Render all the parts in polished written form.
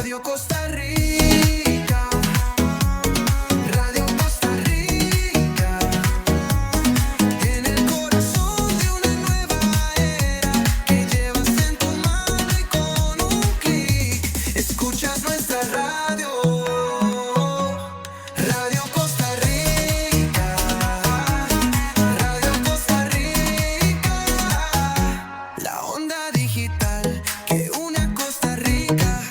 Radio Costa Rica, Radio Costa Rica, en el corazón de una nueva era que llevas en tu mano y con un clic escuchas nuestra radio. Radio Costa Rica, Radio Costa Rica, la onda digital que une a Costa Rica.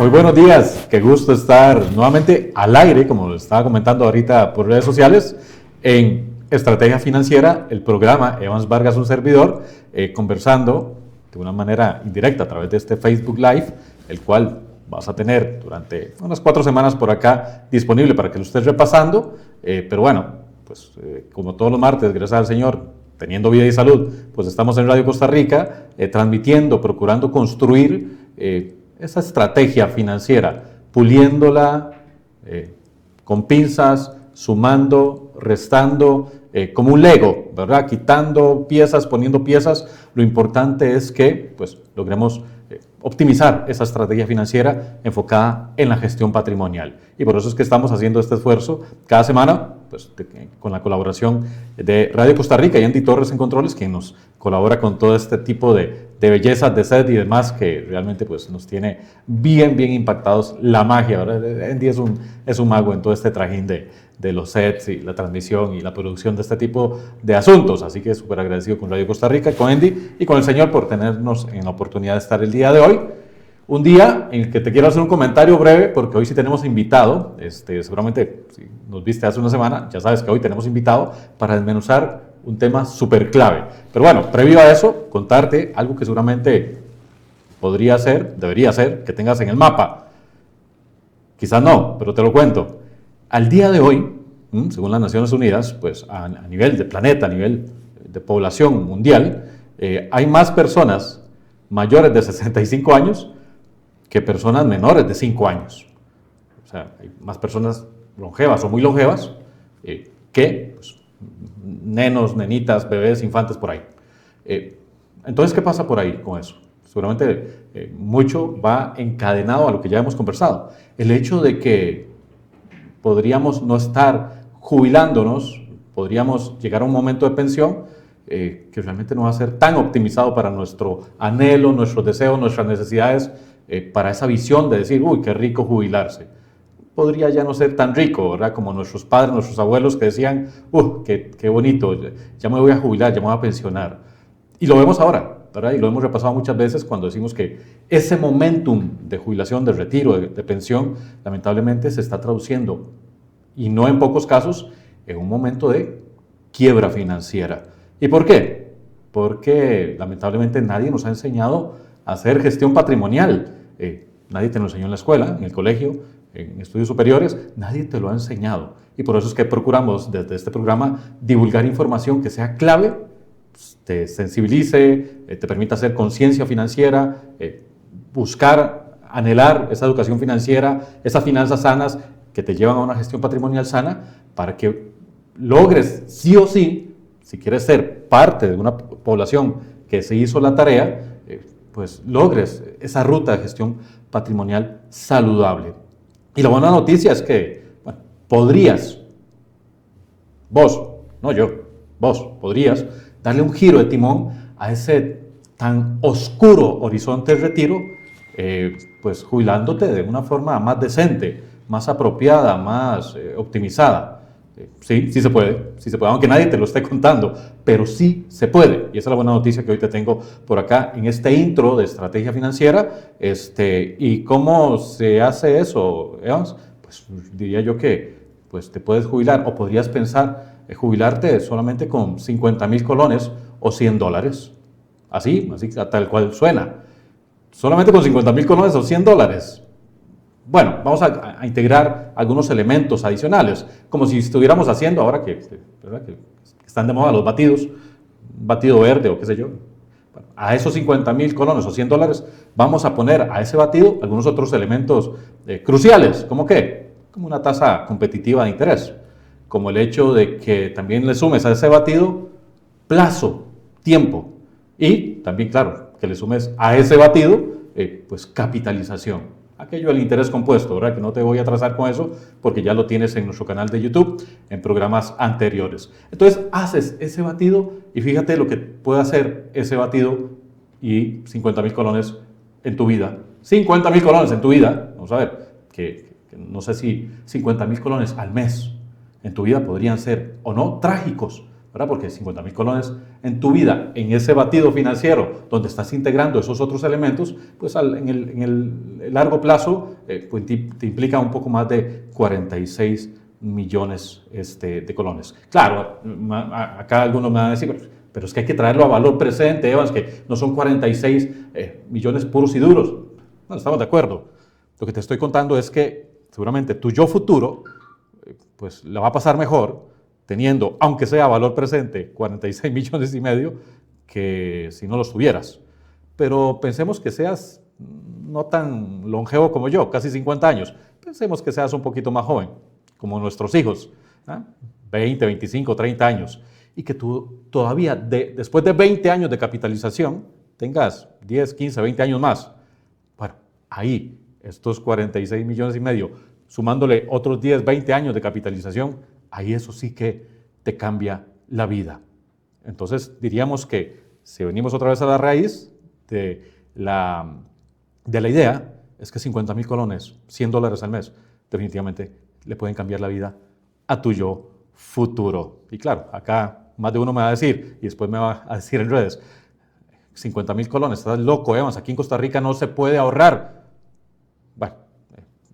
Muy buenos días, qué gusto estar nuevamente al aire, como lo estaba comentando ahorita por redes sociales, en Estrategia Financiera, el programa Evans Vargas, un servidor, conversando de una manera indirecta a través de este Facebook Live, el cual vas a tener durante unas 4 semanas por acá disponible para que lo estés repasando, pero bueno, pues como todos los martes, gracias al Señor, teniendo vida y salud, pues estamos en Radio Costa Rica, transmitiendo, procurando construir esa estrategia financiera, puliéndola con pinzas, sumando, restando, como un Lego, ¿verdad? Quitando piezas, poniendo piezas. Lo importante es que pues, logremos optimizar esa estrategia financiera enfocada en la gestión patrimonial. Y por eso es que estamos haciendo este esfuerzo cada semana, pues, con la colaboración de Radio Costa Rica y Andy Torres en Controles, quien nos colabora con todo este tipo de bellezas de set y demás, que realmente pues, nos tiene bien impactados. La magia, ¿verdad? Andy es un mago en todo este trajín de los sets y la transmisión y la producción de este tipo de asuntos. Así que súper agradecido con Radio Costa Rica, con Andy y con el Señor por tenernos en la oportunidad de estar el día de hoy. Un día en el que te quiero hacer un comentario breve, porque hoy sí tenemos invitado. Seguramente, si nos viste hace una semana, ya sabes que hoy tenemos invitado para desmenuzar un tema súper clave. Pero bueno, previo a eso, contarte algo que seguramente podría ser, debería ser, que tengas en el mapa. Quizás no, pero te lo cuento. Al día de hoy, según las Naciones Unidas, pues a nivel de planeta, a nivel de población mundial, hay más personas mayores de 65 años que personas menores de 5 años. O sea, hay más personas longevas o muy longevas que pues, nenos, nenitas, bebés, infantes por ahí. Entonces, ¿qué pasa por ahí con eso? Seguramente mucho va encadenado a lo que ya hemos conversado. El hecho de que podríamos no estar jubilándonos, podríamos llegar a un momento de pensión que realmente no va a ser tan optimizado para nuestro anhelo, nuestros deseos, nuestras necesidades, para esa visión de decir, uy, qué rico jubilarse. Podría ya no ser tan rico, ¿verdad? Como nuestros padres, nuestros abuelos que decían, qué bonito, ya me voy a jubilar, ya me voy a pensionar. Y lo vemos ahora, ¿verdad? Y lo hemos repasado muchas veces cuando decimos que ese momentum de jubilación, de retiro, de pensión, lamentablemente se está traduciendo, y no en pocos casos, en un momento de quiebra financiera. ¿Y por qué? Porque lamentablemente nadie nos ha enseñado a hacer gestión patrimonial. Nadie te lo enseñó en la escuela, en el colegio, en estudios superiores, nadie te lo ha enseñado. Y por eso es que procuramos desde este programa divulgar información que sea clave, te sensibilice, te permita hacer conciencia financiera, buscar, anhelar esa educación financiera, esas finanzas sanas que te llevan a una gestión patrimonial sana, para que logres sí o sí, si quieres ser parte de una población que se hizo la tarea, pues logres esa ruta de gestión patrimonial saludable. Y la buena noticia es que bueno, podrías, vos, no yo, vos podrías darle un giro de timón a ese tan oscuro horizonte de retiro, pues jubilándote de una forma más decente, más apropiada, más optimizada. Sí se puede, aunque nadie te lo esté contando, pero sí se puede. Y esa es la buena noticia que hoy te tengo por acá en este intro de estrategia financiera. ¿Y cómo se hace eso, Evans? Pues diría yo que pues, te puedes jubilar o podrías pensar jubilarte solamente con 50,000 colones o $100. Así tal cual suena. Solamente con 50,000 colones o $100. Bueno, vamos a integrar algunos elementos adicionales, como si estuviéramos haciendo ahora que están de moda los batidos, un batido verde o qué sé yo. Bueno, a esos 50,000 colones o $100 vamos a poner a ese batido algunos otros elementos cruciales, ¿como qué? Como una tasa competitiva de interés, como el hecho de que también le sumes a ese batido plazo, tiempo, y también, claro, que le sumes a ese batido pues capitalización. Aquello del interés compuesto, ¿verdad? Que no te voy a atrasar con eso porque ya lo tienes en nuestro canal de YouTube en programas anteriores. Entonces haces ese batido y fíjate lo que puede hacer ese batido y 50,000 colones en tu vida. 50,000 colones en tu vida, vamos a ver, que no sé si 50,000 colones al mes en tu vida podrían ser o no trágicos, ¿verdad? Porque 50.000 colones en tu vida, en ese batido financiero, donde estás integrando esos otros elementos, pues en el largo plazo, pues te implica un poco más de 46 millones de colones. Claro, acá algunos me van a decir, pero es que hay que traerlo a valor presente, Evans, que no son 46 millones puros y duros. Bueno, estamos de acuerdo. Lo que te estoy contando es que seguramente tu yo futuro, pues la va a pasar mejor teniendo, aunque sea a valor presente, 46 millones y medio, que si no los tuvieras. Pero pensemos que seas no tan longevo como yo, casi 50 años. Pensemos que seas un poquito más joven, como nuestros hijos, ¿eh? 20, 25, 30 años. Y que tú todavía, después de 20 años de capitalización, tengas 10, 15, 20 años más. Bueno, ahí, estos 46 millones y medio, sumándole otros 10, 20 años de capitalización, ahí eso sí que te cambia la vida. Entonces diríamos que si venimos otra vez a la raíz de la idea, es que 50.000 colones, $100 al mes, definitivamente le pueden cambiar la vida a tu yo futuro. Y claro, acá más de uno me va a decir, y después me va a decir en redes, 50.000 colones, estás loco, Evans, aquí en Costa Rica no se puede ahorrar. Bueno,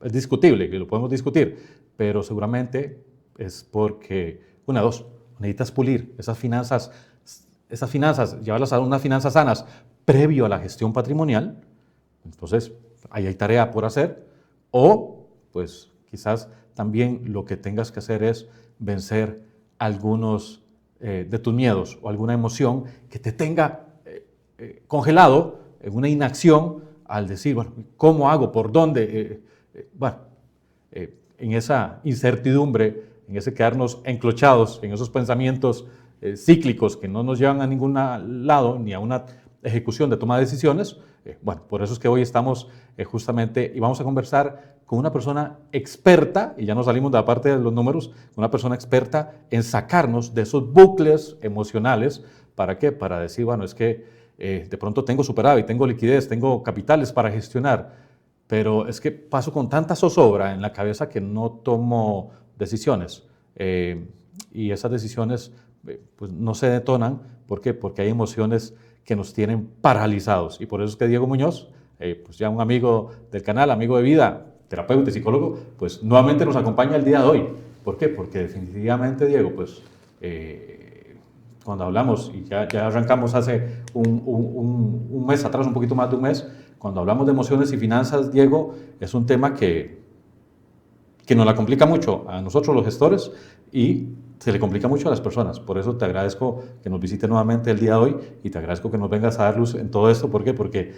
es discutible, que lo podemos discutir, pero seguramente es porque, dos, necesitas pulir esas finanzas, llevarlas a unas finanzas sanas previo a la gestión patrimonial. Entonces, ahí hay tarea por hacer. O, pues, quizás también lo que tengas que hacer es vencer algunos de tus miedos o alguna emoción que te tenga congelado en una inacción al decir, bueno, ¿cómo hago? ¿Por dónde? En esa incertidumbre, en ese quedarnos enclochados, en esos pensamientos cíclicos que no nos llevan a ningún lado ni a una ejecución de toma de decisiones. Por eso es que hoy estamos justamente y vamos a conversar con una persona experta, y ya nos salimos de la parte de los números, una persona experta en sacarnos de esos bucles emocionales. ¿Para qué? Para decir, bueno, es que de pronto tengo superávit, tengo liquidez, tengo capitales para gestionar, pero es que paso con tanta zozobra en la cabeza que no tomo decisiones. Y esas decisiones pues no se detonan. ¿Por qué? Porque hay emociones que nos tienen paralizados. Y por eso es que Diego Muñoz, pues ya un amigo del canal, amigo de vida, terapeuta y psicólogo, pues nuevamente nos acompaña el día de hoy. ¿Por qué? Porque definitivamente, Diego, pues cuando hablamos, y ya arrancamos hace un mes atrás, un poquito más de un mes, cuando hablamos de emociones y finanzas, Diego, es un tema que nos la complica mucho a nosotros los gestores y se le complica mucho a las personas. Por eso te agradezco que nos visites nuevamente el día de hoy y te agradezco que nos vengas a dar luz en todo esto. ¿Por qué? Porque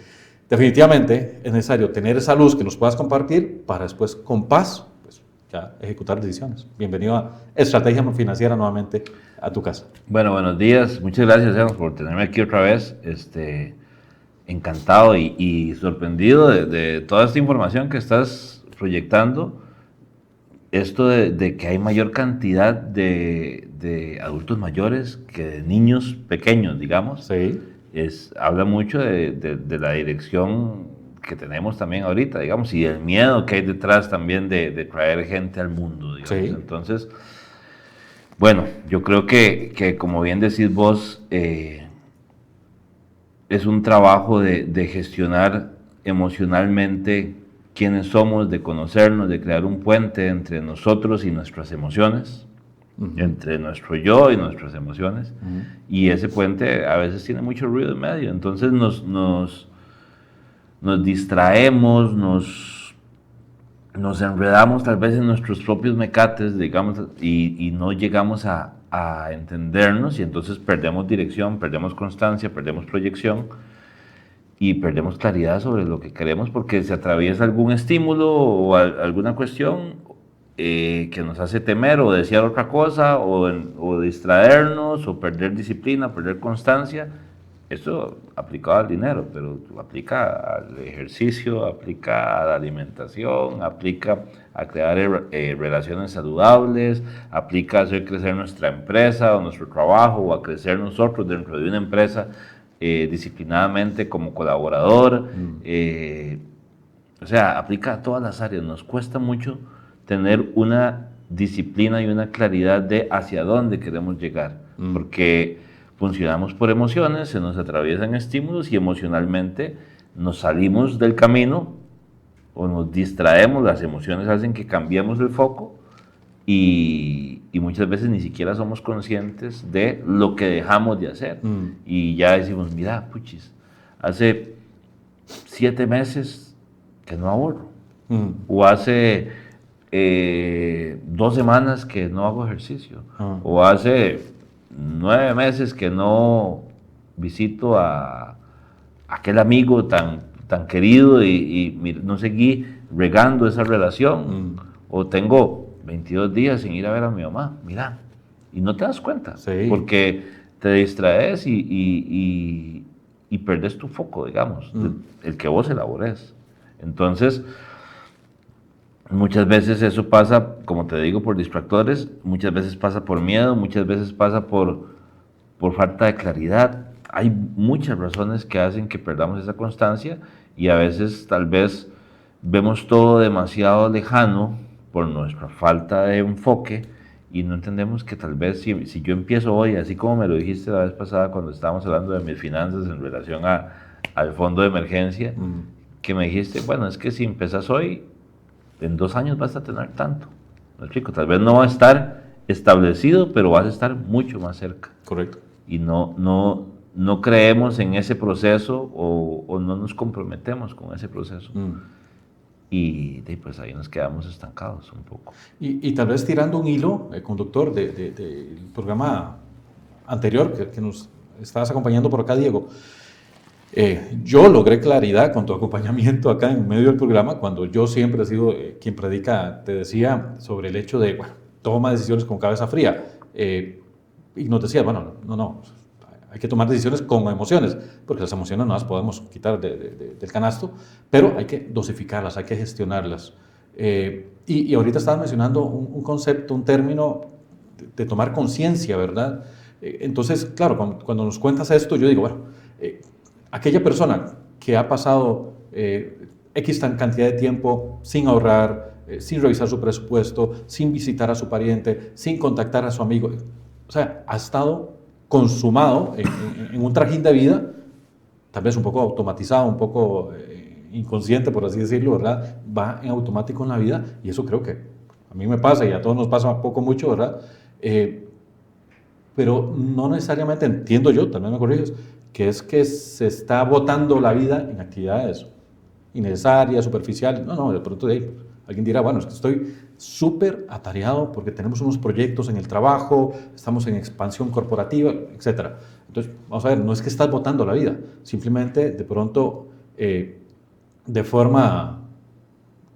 definitivamente es necesario tener esa luz que nos puedas compartir para después, con paz, pues ya ejecutar decisiones. Bienvenido a Estrategia Financiera nuevamente a tu casa. Bueno, buenos días. Muchas gracias, Evans, por tenerme aquí otra vez. Encantado y sorprendido de toda esta información que estás proyectando. Esto de que hay mayor cantidad de adultos mayores que de niños pequeños, digamos. Sí. Habla mucho de la dirección que tenemos también ahorita, digamos, y el miedo que hay detrás también de traer gente al mundo, digamos. Sí. Entonces, bueno, yo creo que como bien decís vos, es un trabajo de gestionar emocionalmente quiénes somos, de conocernos, de crear un puente entre nosotros y nuestras emociones, entre nuestro yo y nuestras emociones, y ese puente a veces tiene mucho ruido en medio, entonces nos distraemos, nos enredamos tal vez en nuestros propios mecates, digamos, y no llegamos a entendernos, y entonces perdemos dirección, perdemos constancia, perdemos proyección, y perdemos claridad sobre lo que queremos porque se atraviesa algún estímulo o alguna cuestión que nos hace temer o desear otra cosa o distraernos o perder disciplina, perder constancia. Esto aplicado al dinero, pero aplica al ejercicio, aplica a la alimentación, aplica a crear relaciones saludables, aplica a hacer crecer nuestra empresa o nuestro trabajo o a crecer nosotros dentro de una empresa disciplinadamente como colaborador. O sea, aplica a todas las áreas. Nos cuesta mucho tener una disciplina y una claridad de hacia dónde queremos llegar. porque funcionamos por emociones, se nos atraviesan estímulos y emocionalmente nos salimos del camino o nos distraemos, las emociones hacen que cambiemos el foco y muchas veces ni siquiera somos conscientes de lo que dejamos de hacer. Y ya decimos, mira, puchis, hace 7 meses que no ahorro, o hace 2 semanas que no hago ejercicio, o hace 9 meses que no visito a aquel amigo tan querido y no seguí regando esa relación, o tengo 22 días sin ir a ver a mi mamá, mira, y no te das cuenta, porque te distraes y perdes tu foco, digamos, el que vos elabores. Entonces, muchas veces eso pasa, como te digo, por distractores, muchas veces pasa por miedo, muchas veces pasa por falta de claridad. Hay muchas razones que hacen que perdamos esa constancia y a veces tal vez vemos todo demasiado lejano por nuestra falta de enfoque y no entendemos que tal vez si yo empiezo hoy, así como me lo dijiste la vez pasada cuando estábamos hablando de mis finanzas en relación al fondo de emergencia, que me dijiste, bueno, es que si empezás hoy, en 2 años vas a tener tanto. ¿Me explico? Tal vez no va a estar establecido, pero vas a estar mucho más cerca. Correcto. Y no creemos en ese proceso o no nos comprometemos con ese proceso. Y pues ahí nos quedamos estancados un poco. Y tal vez tirando un hilo conductor del programa anterior que nos estabas acompañando por acá, Diego. Yo logré claridad con tu acompañamiento acá en medio del programa cuando yo siempre he sido quien predica, te decía sobre el hecho de, bueno, toma decisiones con cabeza fría. Y nos decía, bueno, no, hay que tomar decisiones con emociones, porque las emociones no las podemos quitar del canasto, pero hay que dosificarlas, hay que gestionarlas. Y ahorita estabas mencionando un concepto, un término de tomar conciencia, ¿verdad? Entonces, claro, cuando nos cuentas esto, yo digo, bueno, aquella persona que ha pasado X cantidad de tiempo sin ahorrar, sin revisar su presupuesto, sin visitar a su pariente, sin contactar a su amigo, o sea, ha estado consumado en un trajín de vida, tal vez un poco automatizado, un poco inconsciente, por así decirlo, ¿verdad? Va en automático en la vida y eso creo que a mí me pasa y a todos nos pasa poco mucho, ¿verdad? Pero no necesariamente entiendo yo, también me corriges, que es que se está botando la vida en actividades innecesarias, superficiales. No, de pronto de ahí alguien dirá, bueno, es que estoy súper atareado porque tenemos unos proyectos en el trabajo, estamos en expansión corporativa, etc. Entonces, vamos a ver, no es que estás botando la vida, simplemente de pronto, de forma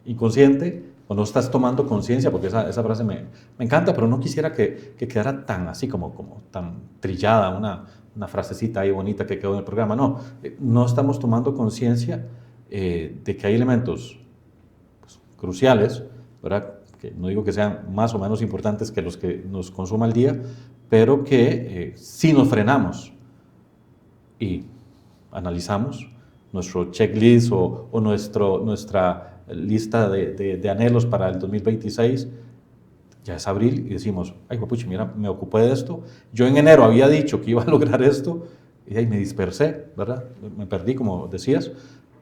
inconsciente, o no estás tomando conciencia, porque esa frase me encanta, pero no quisiera que quedara tan así como tan trillada, una frasecita ahí bonita que quedó en el programa. No estamos tomando conciencia de que hay elementos pues, cruciales, ¿verdad? Que no digo que sean más o menos importantes que los que nos consuma el día, pero que si nos frenamos y analizamos nuestro checklist o nuestra lista de anhelos para el 2026, ya es abril y decimos, ay, papuchi, mira, me ocupé de esto. Yo en enero había dicho que iba a lograr esto y ahí me dispersé, ¿verdad? Me perdí, como decías,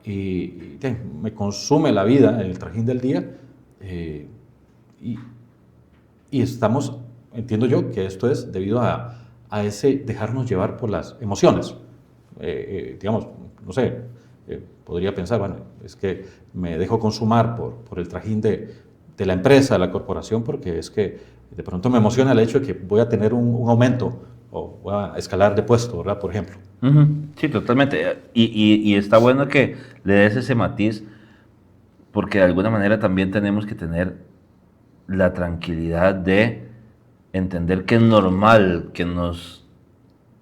y me consume la vida en el trajín del día. Y estamos, entiendo yo, que esto es debido a ese dejarnos llevar por las emociones. Digamos, no sé, podría pensar, bueno, es que me dejo consumar por el trajín de la empresa, de la corporación, porque es que de pronto me emociona el hecho de que voy a tener un aumento o voy a escalar de puesto, ¿verdad? Por ejemplo. Sí, totalmente. Y está bueno que le des ese matiz, porque de alguna manera también tenemos que tener la tranquilidad de entender que es normal que nos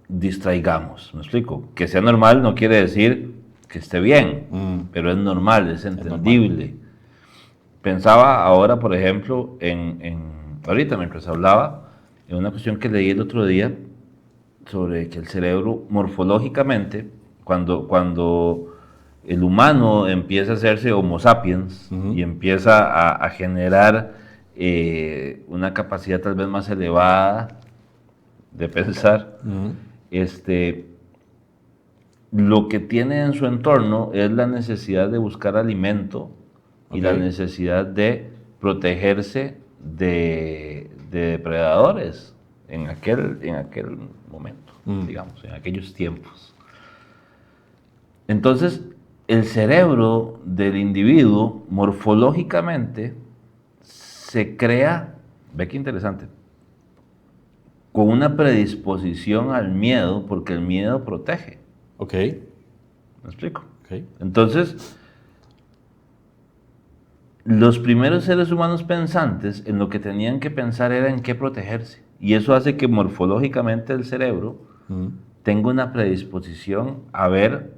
distraigamos. ¿Me explico? Que sea normal no quiere decir que esté bien, pero es normal, es entendible. Es normal. Pensaba ahora, por ejemplo, ahorita mientras hablaba, en una cuestión que leí el otro día sobre que el cerebro morfológicamente, cuando el humano empieza a hacerse Homo sapiens y empieza a generar una capacidad tal vez más elevada de pensar, lo que tiene en su entorno es la necesidad de buscar alimento y la necesidad de protegerse de depredadores en aquel momento, digamos, en aquellos tiempos. Entonces, el cerebro del individuo morfológicamente se crea, ve qué interesante, con una predisposición al miedo, porque el miedo protege. Ok. ¿Me explico? Ok. Entonces, los primeros seres humanos pensantes en lo que tenían que pensar era en qué protegerse. Y eso hace que morfológicamente el cerebro tenga una predisposición a ver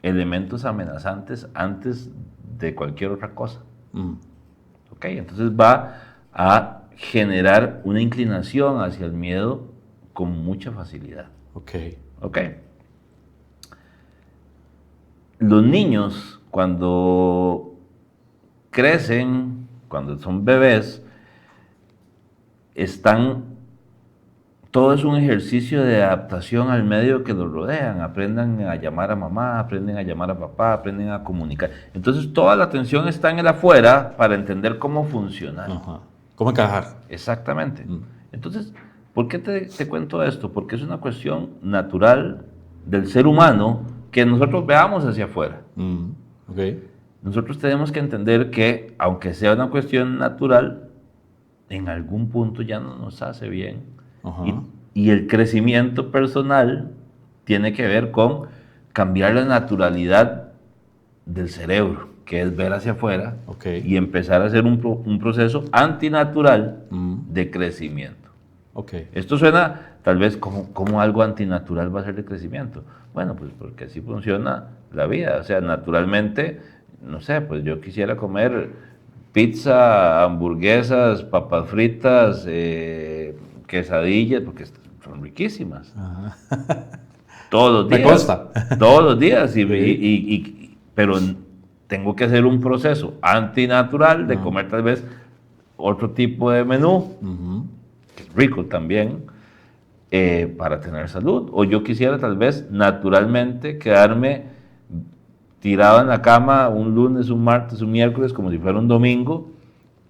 elementos amenazantes antes de cualquier otra cosa. ¿Ok? Entonces va a generar una inclinación hacia el miedo con mucha facilidad. Ok. ¿Ok? Los niños, cuando crecen, cuando son bebés, todo es un ejercicio de adaptación al medio que los rodean. Aprenden a llamar a mamá, aprenden a llamar a papá, aprenden a comunicar. Entonces toda la atención está en el afuera para entender cómo funcionar. Ajá. ¿Cómo encajar? Exactamente. Entonces, ¿por qué te cuento esto? Porque es una cuestión natural del ser humano que nosotros veamos hacia afuera. Ok. Nosotros tenemos que entender que, aunque sea una cuestión natural, en algún punto ya no nos hace bien. Ajá. Y el crecimiento personal tiene que ver con cambiar la naturalidad del cerebro, que es ver hacia afuera, y empezar a hacer un proceso antinatural de crecimiento. Esto suena tal vez como algo antinatural va a ser de crecimiento. Bueno, pues porque así funciona la vida. O sea, naturalmente, no sé, pues yo quisiera comer pizza, hamburguesas, papas fritas, quesadillas, porque son riquísimas. Todos los días. Me consta. Todos los días. Pero tengo que hacer un proceso antinatural de comer tal vez otro tipo de menú, que es rico también, para tener salud. O yo quisiera tal vez naturalmente quedarme tirado en la cama un lunes, un martes, un miércoles, como si fuera un domingo,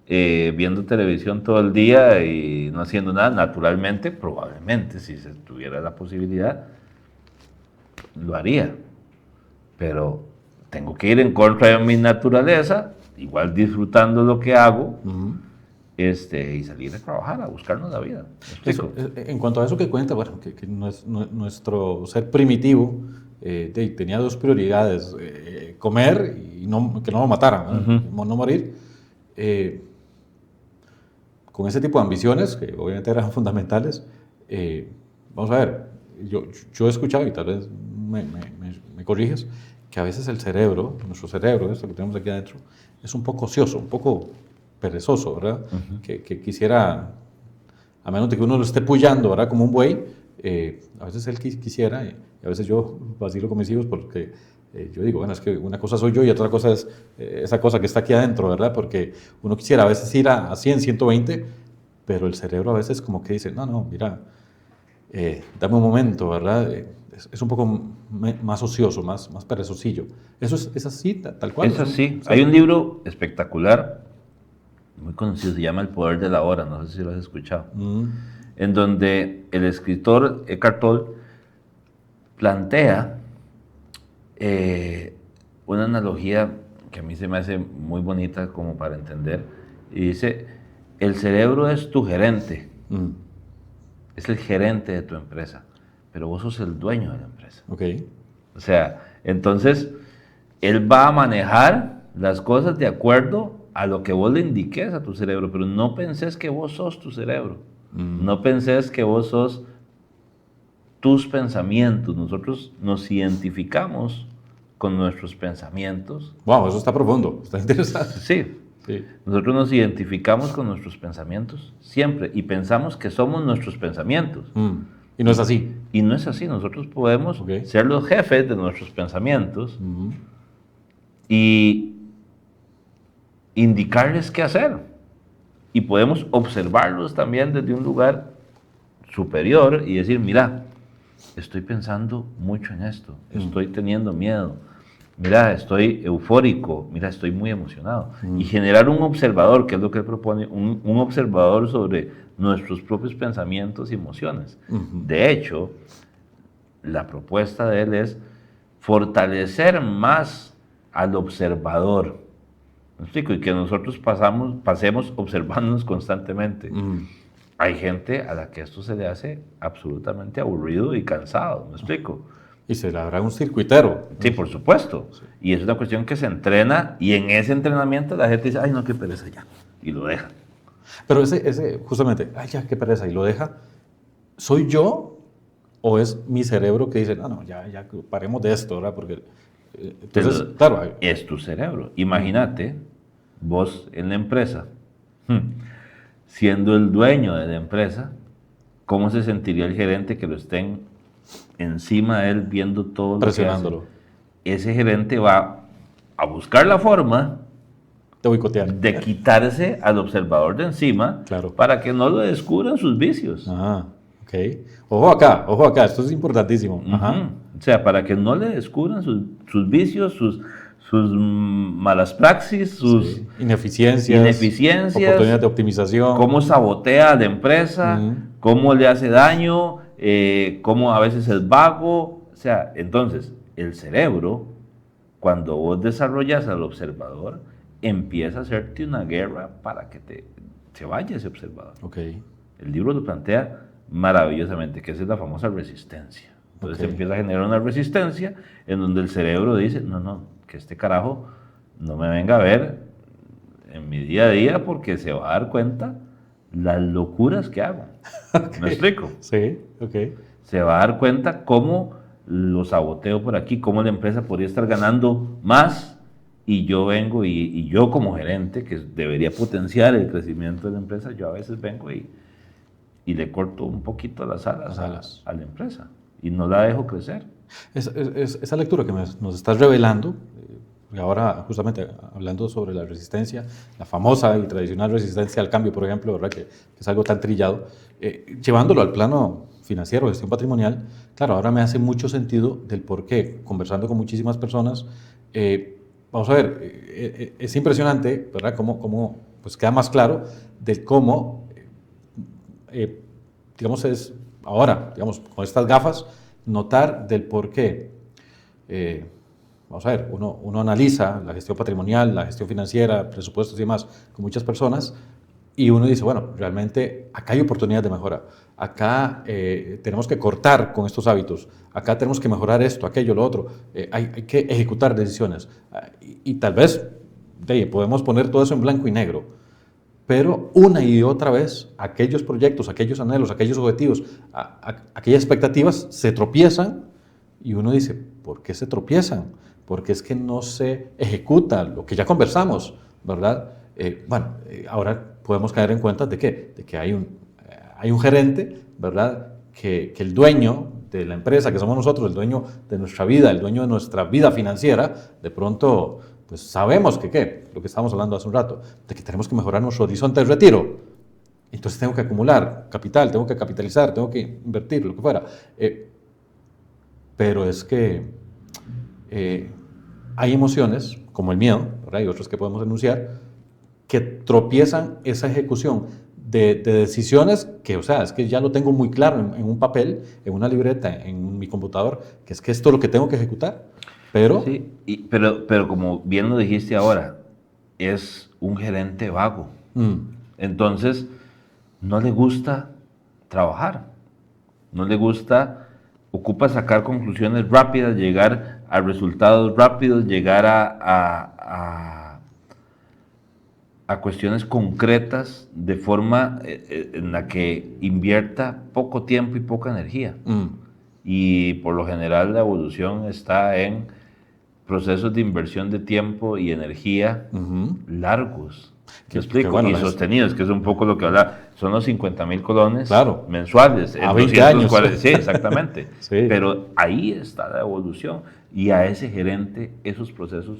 viendo televisión todo el día y no haciendo nada. Naturalmente, probablemente, si se tuviera la posibilidad, lo haría. Pero tengo que ir en contra de mi naturaleza, igual disfrutando lo que hago, y salir a trabajar, a buscarnos la vida. Eso, en cuanto a eso que cuenta, bueno, que nuestro ser primitivo tenía dos prioridades: comer y que no lo mataran, no morir. Con ese tipo de ambiciones, que obviamente eran fundamentales, vamos a ver, yo he escuchado, y tal vez me corriges, que a veces el cerebro, nuestro cerebro, esto que tenemos aquí adentro, es un poco ocioso, un poco perezoso, ¿verdad? Que quisiera, a menos de que uno lo esté puyando, ¿verdad? Como un buey, a veces él quisiera, y a veces yo vacilo con mis hijos porque yo digo, bueno, es que una cosa soy yo y otra cosa es esa cosa que está aquí adentro, ¿verdad? Porque uno quisiera a veces ir a 100, 120, pero el cerebro a veces como que dice, no, mira, dame un momento, ¿verdad? Es un poco más ocioso, más perezosillo. ¿Eso es así, tal cual? Es así. Hay un libro espectacular, muy conocido, se llama El poder de la hora, no sé si lo has escuchado, en donde el escritor Eckhart Tolle plantea una analogía que a mí se me hace muy bonita como para entender, y dice, el cerebro es tu gerente, es el gerente de tu empresa, pero vos sos el dueño de la empresa. O sea, entonces, él va a manejar las cosas de acuerdo a lo que vos le indiques a tu cerebro, pero no pensés que vos sos tu cerebro, no pensés que vos sos tus pensamientos. Nosotros nos identificamos con nuestros pensamientos. Wow, eso está profundo, está interesante. Sí. Nosotros nos identificamos con nuestros pensamientos siempre y pensamos que somos nuestros pensamientos. Y no es así. Y no es así. Nosotros podemos ser los jefes de nuestros pensamientos y indicarles qué hacer. Y podemos observarlos también desde un lugar superior y decir, mira, estoy pensando mucho en esto, estoy teniendo miedo, mira, estoy eufórico, mira, estoy muy emocionado. Y generar un observador, que es lo que él propone, un observador sobre nuestros propios pensamientos y emociones. De hecho, la propuesta de él es fortalecer más al observador. ¿Me explico? Y que nosotros pasemos observándonos constantemente. Hay gente a la que esto se le hace absolutamente aburrido y cansado, ¿me explico? Y se le habrá un circuitero. Sí, por supuesto. Y es una cuestión que se entrena y en ese entrenamiento la gente dice, ay, no, qué pereza ya, y lo deja. Pero justamente, ay, ya, qué pereza, y lo deja. ¿Soy yo o es mi cerebro que dice, no, ya paremos de esto, ¿verdad? Porque, entonces, claro. Es tu cerebro. Imagínate, vos en la empresa, siendo el dueño de la empresa, ¿cómo se sentiría el gerente que lo estén encima de él viendo todo lo que hace? Presionándolo. Ese gerente va a buscar la forma De boicotear. de quitarse al observador de encima, Claro. para que no lo descubran sus vicios. Ah, ok. Ojo acá, esto es importantísimo. Ajá. O sea, para que no le descubran sus vicios, sus malas praxis, sus Sí. Ineficiencias, oportunidades de optimización. cómo sabotea a la empresa, cómo le hace daño, cómo a veces es vago. O sea, entonces, el cerebro, cuando vos desarrollas al observador, empieza a hacerte una guerra para que se vaya ese observador. Ok. El libro lo plantea maravillosamente, que esa es la famosa resistencia. Entonces Ok. empieza a generar una resistencia en donde el cerebro dice, no, que este carajo no me venga a ver en mi día a día porque se va a dar cuenta las locuras que hago. ¿Me explico? Sí, ok. Se va a dar cuenta cómo lo saboteo por aquí, cómo la empresa podría estar ganando más y yo vengo y yo como gerente, que debería potenciar el crecimiento de la empresa, yo a veces vengo y le corto un poquito las alas a la empresa y no la dejo crecer. Esa lectura que nos estás revelando, y ahora justamente hablando sobre la resistencia, la famosa y tradicional resistencia al cambio, por ejemplo, ¿verdad? Que es algo tan trillado, llevándolo al plano financiero, gestión patrimonial, claro, ahora me hace mucho sentido del por qué, conversando con muchísimas personas, vamos a ver, es impresionante, ¿verdad? Cómo pues queda más claro de cómo, digamos, es ahora, digamos, con estas gafas, notar del por qué. Vamos a ver, uno analiza la gestión patrimonial, la gestión financiera, presupuestos y demás con muchas personas y uno dice, bueno, realmente acá hay oportunidades de mejora, acá tenemos que cortar con estos hábitos, acá tenemos que mejorar esto, aquello, lo otro, hay que ejecutar decisiones y tal vez podemos poner todo eso en blanco y negro, pero una y otra vez aquellos proyectos, aquellos anhelos, aquellos objetivos, aquellas expectativas se tropiezan y uno dice, ¿por qué se tropiezan? Porque es que no se ejecuta lo que ya conversamos, ¿verdad? Ahora podemos caer en cuenta de que hay un gerente, ¿verdad? Que el dueño de la empresa, que somos nosotros, el dueño de nuestra vida, el dueño de nuestra vida financiera, de pronto, pues sabemos lo que estábamos hablando hace un rato, de que tenemos que mejorar nuestro horizonte de retiro. Entonces tengo que acumular capital, tengo que capitalizar, tengo que invertir, lo que fuera. Pero es que hay emociones, como el miedo, ¿verdad? Y otros que podemos enunciar, que tropiezan esa ejecución de decisiones que, o sea, es que ya lo tengo muy claro en un papel, en una libreta, en mi computador, que es que esto es lo que tengo que ejecutar. Pero, sí, pero como bien lo dijiste ahora, es un gerente vago. Entonces, no le gusta trabajar, no le gusta, ocupa sacar conclusiones rápidas, llegar a resultados rápidos, llegar a cuestiones concretas de forma en la que invierta poco tiempo y poca energía. Y por lo general la evolución está en procesos de inversión de tiempo y energía largos. ¿Me explico? bueno, y sostenidos, que es un poco lo que habla, son los 50,000 colones mensuales. A 20 años. Sí, exactamente. Sí. Pero ahí está la evolución y a ese gerente esos procesos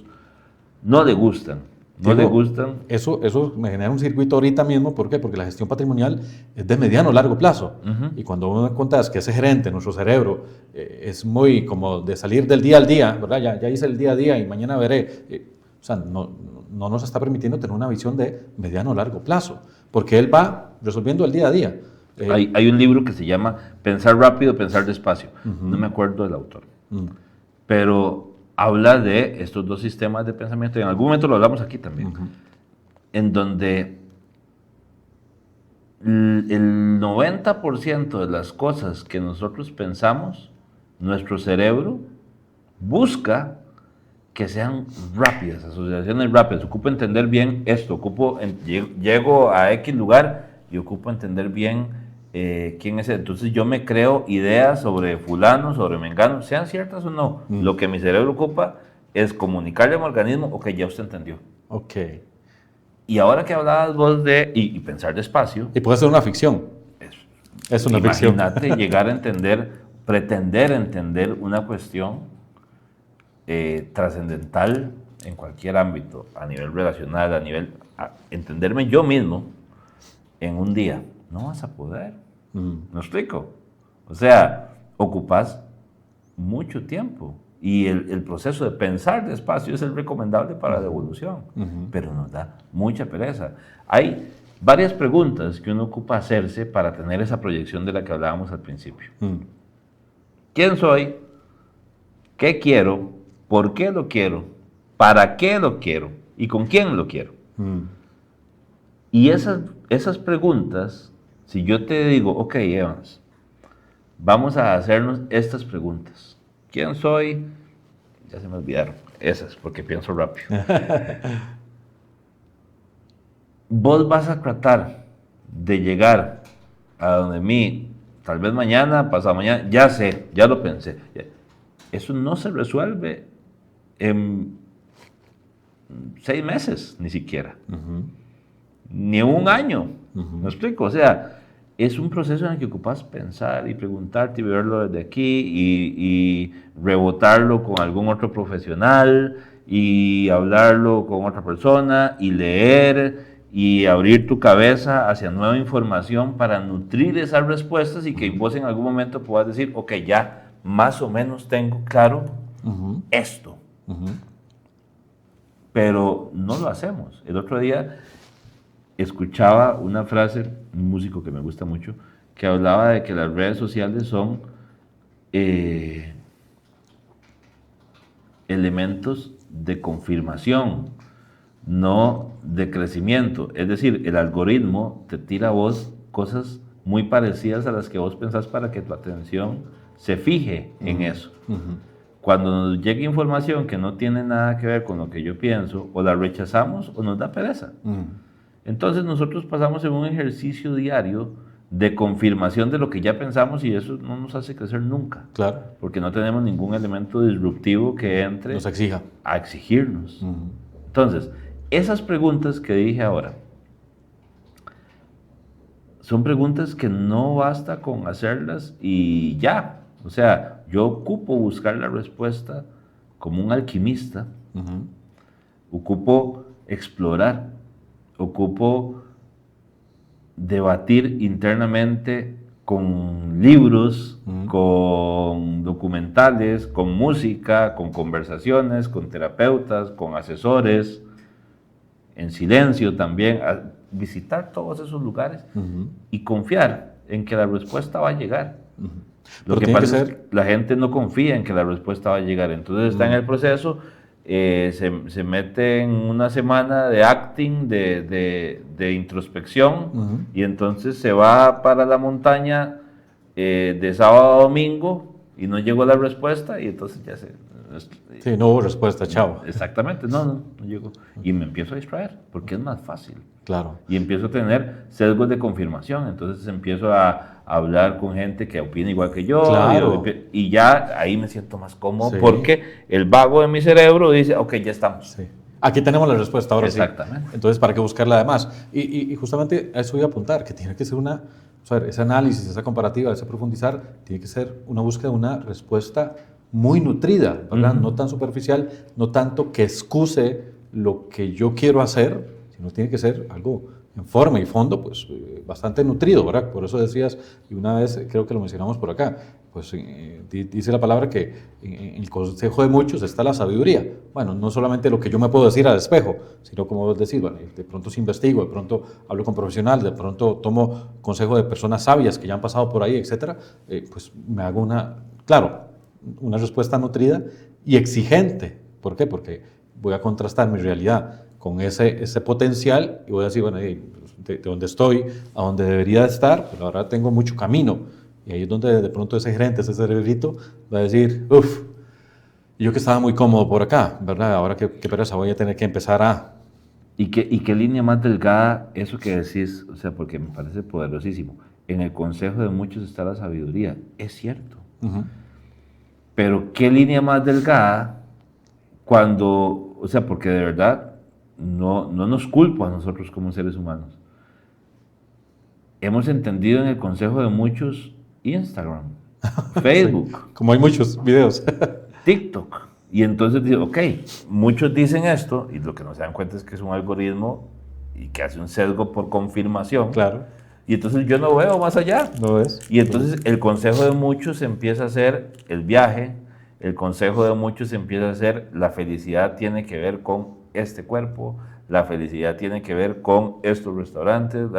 no le gustan. no le Diego, gustan. Eso me genera un circuito ahorita mismo. ¿Por qué? Porque la gestión patrimonial es de mediano o largo plazo. Ujú. Y cuando uno cuenta que ese gerente, nuestro cerebro, es muy como de salir del día al día, ¿verdad? Ya hice el día a día y mañana veré. O sea, no nos está permitiendo tener una visión de mediano o largo plazo. Porque él va resolviendo el día a día. Hay un libro que se llama Pensar rápido, pensar despacio. No me acuerdo del autor. Pero habla de estos dos sistemas de pensamiento. Y en algún momento lo hablamos aquí también. En donde el 90% de las cosas que nosotros pensamos, nuestro cerebro busca que sean rápidas, asociaciones rápidas. Ocupo entender bien esto, llego a X lugar y ocupo entender bien quién es él. Entonces yo me creo ideas sobre fulano, sobre mengano, sean ciertas o no. Lo que mi cerebro ocupa es comunicarle a mi organismo, ok, ya usted entendió. Ok. Y ahora que hablabas vos y pensar despacio, Y puede ser una ficción. Es una ficción. imagínate llegar a entender, pretender entender una cuestión trascendental en cualquier ámbito, a nivel relacional, entenderme yo mismo en un día. No vas a poder. ¿Me explico? O sea, ocupas mucho tiempo. Y el proceso de pensar despacio es el recomendable para la evolución, pero nos da mucha pereza. Hay varias preguntas que uno ocupa hacerse para tener esa proyección de la que hablábamos al principio. ¿Quién soy? ¿Qué quiero? ¿Por qué lo quiero? ¿Para qué lo quiero? ¿Y con quién lo quiero? Y esas preguntas, si yo te digo, ok, Evans, vamos a hacernos estas preguntas. ¿Quién soy? Ya se me olvidaron esas, porque pienso rápido. Vos vas a tratar de llegar a donde mí, tal vez mañana, pasado mañana, ya sé, ya lo pensé. Eso no se resuelve en 6 meses, ni siquiera. Ni en un año. ¿Me explico? O sea, es un proceso en el que ocupas pensar y preguntarte y verlo desde aquí y rebotarlo con algún otro profesional y hablarlo con otra persona y leer y abrir tu cabeza hacia nueva información para nutrir esas respuestas y que vos en algún momento puedas decir, ok, ya más o menos tengo claro esto. Pero no lo hacemos. El otro día escuchaba una frase, un músico que me gusta mucho, que hablaba de que las redes sociales son elementos de confirmación, no de crecimiento. Es decir, el algoritmo te tira a vos cosas muy parecidas a las que vos pensás para que tu atención se fije en eso. Cuando nos llega información que no tiene nada que ver con lo que yo pienso, o la rechazamos o nos da pereza. Entonces nosotros pasamos en un ejercicio diario de confirmación de lo que ya pensamos y eso no nos hace crecer nunca. Claro. Porque no tenemos ningún elemento disruptivo que entre Nos exija. a exigirnos. Entonces, esas preguntas que dije ahora, son preguntas que no basta con hacerlas y ya. O sea, yo ocupo buscar la respuesta como un alquimista, ocupo explorar, ocupo debatir internamente con libros, con documentales, con música, con conversaciones, con terapeutas, con asesores, en silencio también, a visitar todos esos lugares y confiar en que la respuesta va a llegar. Lo que pasa es que la gente no confía en que la respuesta va a llegar, entonces está en el proceso, se mete en una semana de acting, de introspección, y entonces se va para la montaña de sábado a domingo y no llegó la respuesta y entonces ya se... Sí, no hubo respuesta, chao. Exactamente, no llegó. Y me empiezo a distraer porque es más fácil. Claro. Y empiezo a tener sesgos de confirmación, entonces empiezo a hablar con gente que opina igual que yo, Claro. y ya ahí me siento más cómodo porque el vago de mi cerebro dice, ok, ya estamos. Sí. Aquí tenemos la respuesta, ahora Exactamente. sí. Entonces, ¿para qué buscarla además? Y justamente a eso voy a apuntar, que tiene que ser una, o sea, ese análisis, esa comparativa, ese profundizar, tiene que ser una búsqueda de una respuesta muy nutrida, ¿verdad? No tan superficial, no tanto que excuse lo que yo quiero hacer, sino tiene que ser algo en forma y fondo, pues bastante nutrido, ¿verdad? Por eso decías, y una vez creo que lo mencionamos por acá, pues dice la palabra que en el consejo de muchos está la sabiduría. Bueno, no solamente lo que yo me puedo decir al espejo, sino como vos decís, bueno, de pronto sí investigo, de pronto hablo con profesionales, de pronto tomo consejo de personas sabias que ya han pasado por ahí, etcétera, pues me hago una respuesta nutrida y exigente. ¿Por qué? Porque voy a contrastar mi realidad con ese potencial y voy a decir, bueno, de donde estoy a donde debería estar, pues la verdad tengo mucho camino. Y ahí es donde de pronto ese gerente, ese cerebrito, va a decir, uff, yo que estaba muy cómodo por acá, ¿verdad? Ahora qué pereza, voy a tener que empezar a... ¿Y qué línea más delgada eso que decís? O sea, porque me parece poderosísimo. En el consejo de muchos está la sabiduría. Es cierto. Uh-huh. Pero ¿qué línea más delgada cuando, o sea, porque de verdad no nos culpo a nosotros como seres humanos? Hemos entendido en el consejo de muchos Instagram, Facebook, Sí, como hay muchos videos. TikTok. Y entonces digo, ok, muchos dicen esto y lo que no se dan cuenta es que es un algoritmo y que hace un sesgo por confirmación. Claro. Y entonces yo no veo más allá. ¿No ves? Y entonces el consejo de muchos empieza a ser el viaje, el consejo de muchos empieza a ser la felicidad tiene que ver con este cuerpo, la felicidad tiene que ver con estos restaurantes,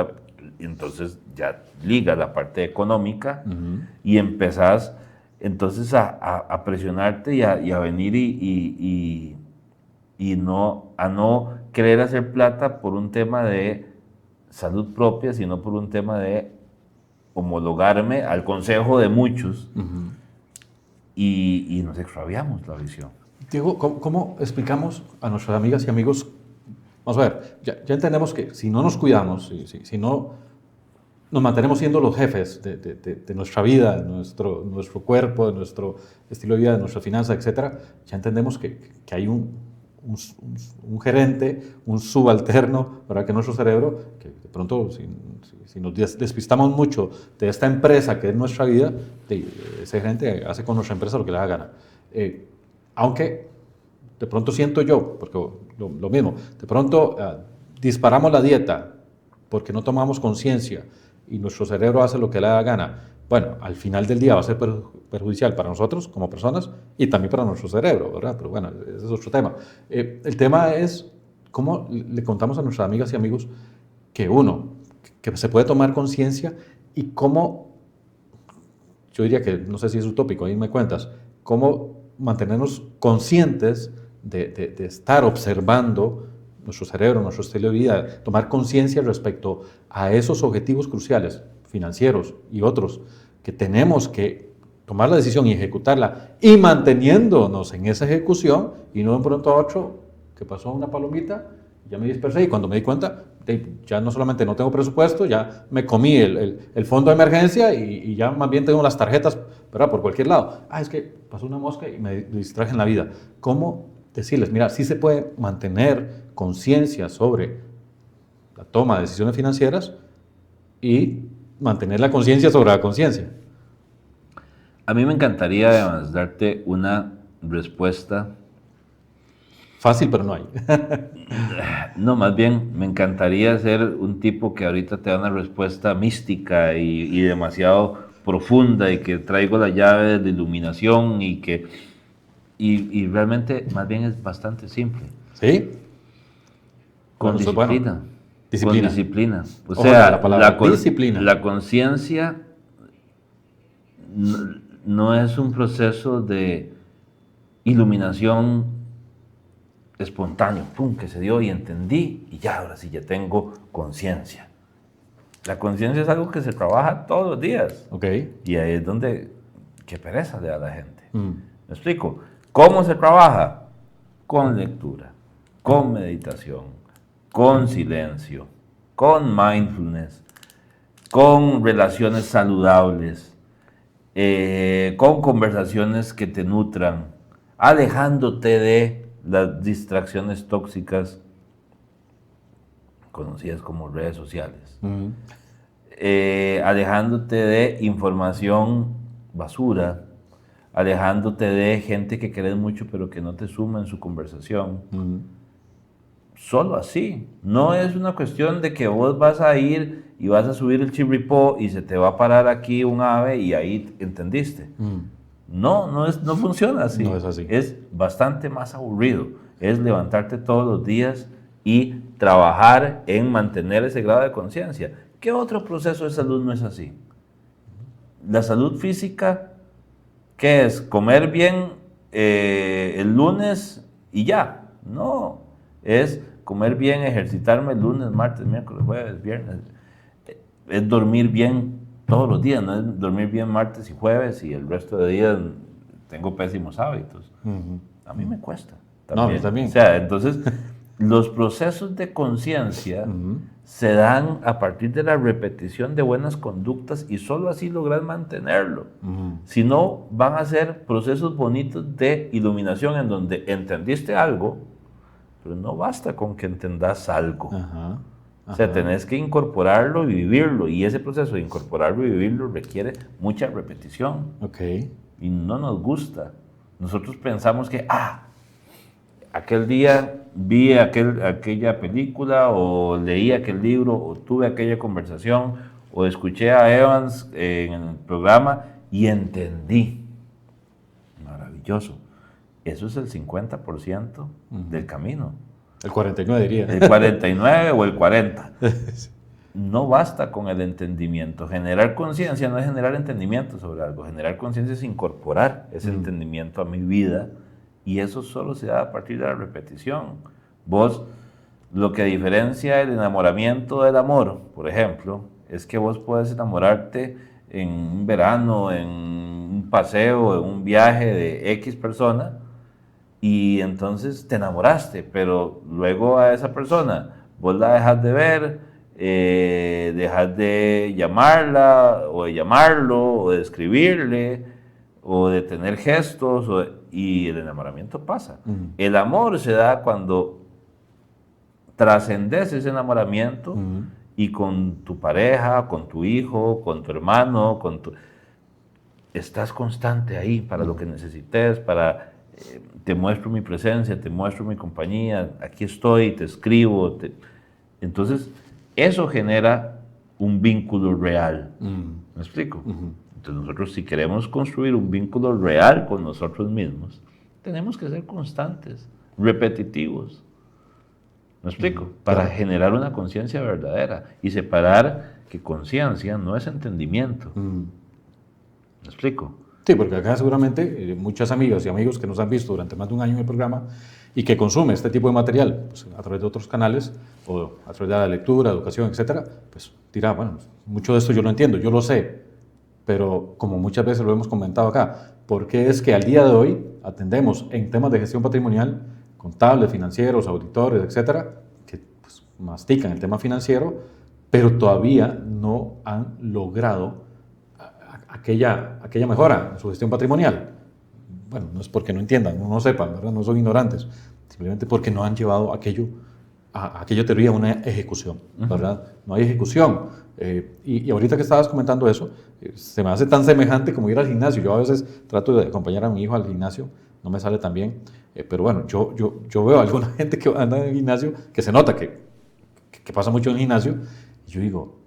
entonces ya liga la parte económica y empezás entonces a presionarte y a venir y no querer hacer plata por un tema de salud propia, sino por un tema de homologarme al consejo de muchos y nos extraviamos la visión. Diego, ¿cómo explicamos a nuestras amigas y amigos? Vamos a ver, ya entendemos que si no nos cuidamos, si no nos mantenemos siendo los jefes de nuestra vida, de nuestro cuerpo, de nuestro estilo de vida, de nuestra finanza, etcétera, ya entendemos que hay un gerente, un subalterno, ¿verdad? Que nuestro cerebro, que de pronto si nos despistamos mucho de esta empresa que es nuestra vida, ese gerente hace con nuestra empresa lo que le da gana. Aunque de pronto siento yo, porque lo mismo, de pronto disparamos la dieta porque no tomamos conciencia y nuestro cerebro hace lo que le da gana. Bueno, al final del día va a ser perjudicial para nosotros como personas y también para nuestro cerebro, ¿verdad? Pero bueno, ese es otro tema. El tema es cómo le contamos a nuestras amigas y amigos que que se puede tomar conciencia y cómo, yo diría que, no sé si es utópico, ahí me cuentas, cómo mantenernos conscientes de estar observando nuestro cerebro, nuestro estilo de vida, tomar conciencia respecto a esos objetivos cruciales, financieros y otros, que tenemos que tomar la decisión y ejecutarla y manteniéndonos en esa ejecución y no de un pronto a otro que pasó una palomita, ya me dispersé y cuando me di cuenta, ya no solamente no tengo presupuesto, ya me comí el fondo de emergencia y ya más bien tengo las tarjetas, ¿verdad? Por cualquier lado. Es que pasó una mosca y me distraje en la vida. ¿Cómo decirles? Mira, sí se puede mantener conciencia sobre la toma de decisiones financieras y mantener la conciencia sobre la conciencia. A mí me encantaría además darte una respuesta. Fácil, pero no hay. No, más bien me encantaría ser un tipo que ahorita te da una respuesta mística y demasiado profunda y que traigo la llave de iluminación y realmente más bien es bastante simple. ¿Sí? Con Bueno, disciplina. bueno, disciplina. Con disciplina. O Ojalá sea, la palabra disciplina. La conciencia no es un proceso de iluminación espontáneo, pum, que se dio y entendí y ya, ahora sí ya tengo conciencia. La conciencia es algo que se trabaja todos los días. Ok. Y ahí es donde, qué pereza le da a la gente. ¿Me explico? ¿Cómo se trabaja? Con lectura, con meditación, con silencio, con mindfulness, con relaciones saludables, con conversaciones que te nutran, alejándote de las distracciones tóxicas conocidas como redes sociales, alejándote de información basura, alejándote de gente que querés mucho pero que no te suma en su conversación, solo así. No es una cuestión de que vos vas a ir y vas a subir el chirripó y se te va a parar aquí un ave y ahí entendiste. No funciona así. No es así. Es bastante más aburrido. Es levantarte todos los días y trabajar en mantener ese grado de conciencia. ¿Qué otro proceso de salud no es así? La salud física, ¿qué es? ¿Comer bien el lunes y ya? No, es comer bien, ejercitarme el lunes, martes, miércoles, jueves, viernes. Es dormir bien todos los días, no es dormir bien martes y jueves y el resto de días tengo pésimos hábitos. A mí me cuesta. No, a mí también. O sea, entonces, los procesos de conciencia se dan a partir de la repetición de buenas conductas y solo así logras mantenerlo. Si no, van a ser procesos bonitos de iluminación en donde entendiste algo, pero no basta con que entendas algo. O sea, tenés que incorporarlo y vivirlo, y ese proceso de incorporarlo y vivirlo requiere mucha repetición. Y no nos gusta. Nosotros pensamos que, aquel día vi aquella película, o leí aquel libro, o tuve aquella conversación, o escuché a Evans en el programa y entendí. Maravilloso. Eso es el 50% del camino. El 49 diría. El 49 o el 40. No basta con el entendimiento. Generar conciencia no es generar entendimiento sobre algo. Generar conciencia es incorporar ese entendimiento a mi vida, y eso solo se da a partir de la repetición. Vos, lo que diferencia el enamoramiento del amor, por ejemplo, es que vos puedes enamorarte en un verano, en un paseo, en un viaje de X persona, y entonces te enamoraste, pero luego a esa persona vos la dejas de ver, dejas de llamarla, o de llamarlo, o de escribirle, o de tener gestos, y el enamoramiento pasa. El amor se da cuando trascendes ese enamoramiento y con tu pareja, con tu hijo, con tu hermano, estás constante ahí para lo que necesites, para te muestro mi presencia, te muestro mi compañía, aquí estoy, te escribo. Entonces, eso genera un vínculo real. ¿Me explico? Entonces, nosotros, si queremos construir un vínculo real con nosotros mismos, tenemos que ser constantes, repetitivos. ¿Me explico? Para generar una conciencia verdadera y separar que conciencia no es entendimiento. ¿Me explico? Sí, porque acá seguramente muchas amigas y amigos que nos han visto durante más de un año en el programa y que consumen este tipo de material pues, a través de otros canales o a través de la lectura, educación, etcétera, pues dirá, bueno, mucho de esto yo lo entiendo, yo lo sé, pero como muchas veces lo hemos comentado acá, ¿por qué es que al día de hoy atendemos en temas de gestión patrimonial, contables, financieros, auditores, etcétera, que pues, mastican el tema financiero, pero todavía no han logrado aquella mejora en su gestión patrimonial? Bueno, no es porque no entiendan, no sepan, ¿verdad? No son ignorantes, simplemente porque no han llevado aquella teoría a una ejecución, ¿verdad? No hay ejecución. Y ahorita que estabas comentando eso, se me hace tan semejante como ir al gimnasio. Yo a veces trato de acompañar a mi hijo al gimnasio, no me sale tan bien, pero bueno, yo veo a alguna gente que anda en el gimnasio que se nota que pasa mucho en el gimnasio, y yo digo,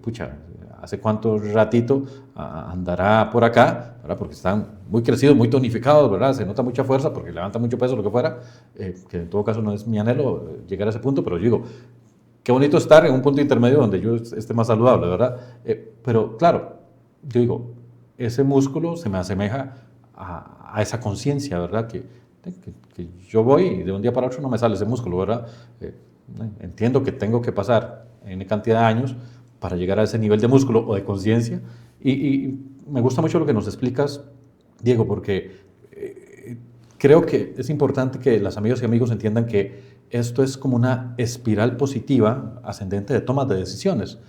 pucha, ¿hace cuánto ratito andará por acá? ¿Verdad? Porque están muy crecidos, muy tonificados, ¿verdad? Se nota mucha fuerza porque levantan mucho peso, lo que fuera, que en todo caso no es mi anhelo llegar a ese punto, pero yo digo, qué bonito estar en un punto intermedio donde yo esté más saludable, ¿verdad? Pero claro, yo digo, ese músculo se me asemeja a esa conciencia, ¿verdad? Que yo voy y de un día para otro no me sale ese músculo, ¿verdad? Entiendo que tengo que pasar en cantidad de años para llegar a ese nivel de músculo o de conciencia. Y me gusta mucho lo que nos explicas, Diego, porque creo que es importante que las amigas y amigos entiendan que esto es como una espiral positiva ascendente de tomas de decisiones.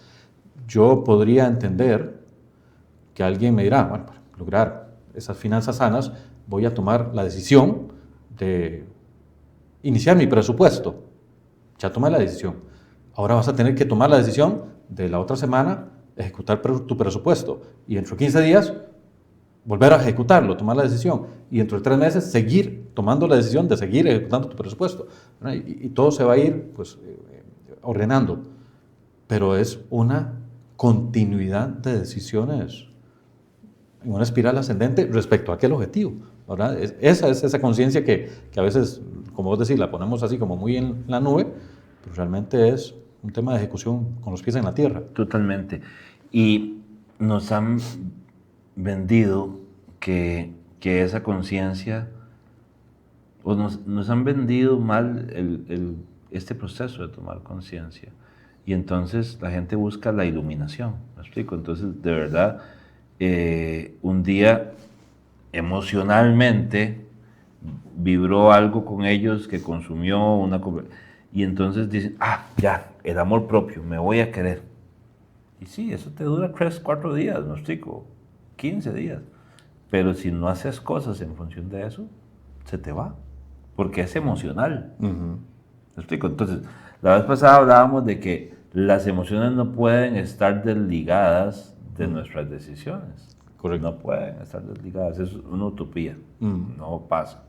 Yo podría entender que alguien me dirá, bueno, para lograr esas finanzas sanas, voy a tomar la decisión de iniciar mi presupuesto. Ya tomé la decisión. Ahora vas a tener que tomar la decisión de la otra semana ejecutar tu presupuesto, y dentro de 15 días volver a ejecutarlo, tomar la decisión, y dentro de 3 meses seguir tomando la decisión de seguir ejecutando tu presupuesto, ¿verdad? Y todo se va a ir pues, ordenando, pero es una continuidad de decisiones en una espiral ascendente respecto a aquel objetivo, ¿verdad? Esa es esa conciencia que a veces, como vos decís, la ponemos así como muy en la nube, pero realmente es un tema de ejecución con los pies en la tierra. Totalmente. Y nos han vendido que esa conciencia, o nos han vendido mal este proceso de tomar conciencia. Y entonces la gente busca la iluminación, ¿me explico? Entonces, de verdad, un día emocionalmente vibró algo con ellos que consumió y entonces dicen, ya, el amor propio, me voy a querer. Y sí, eso te dura 3, 4 días, ¿me explico? 15 días. Pero si no haces cosas en función de eso, se te va, porque es emocional. ¿Me explico? Entonces, la vez pasada hablábamos de que las emociones no pueden estar desligadas de nuestras decisiones. Correcto. No pueden estar desligadas, es una utopía, no pasa.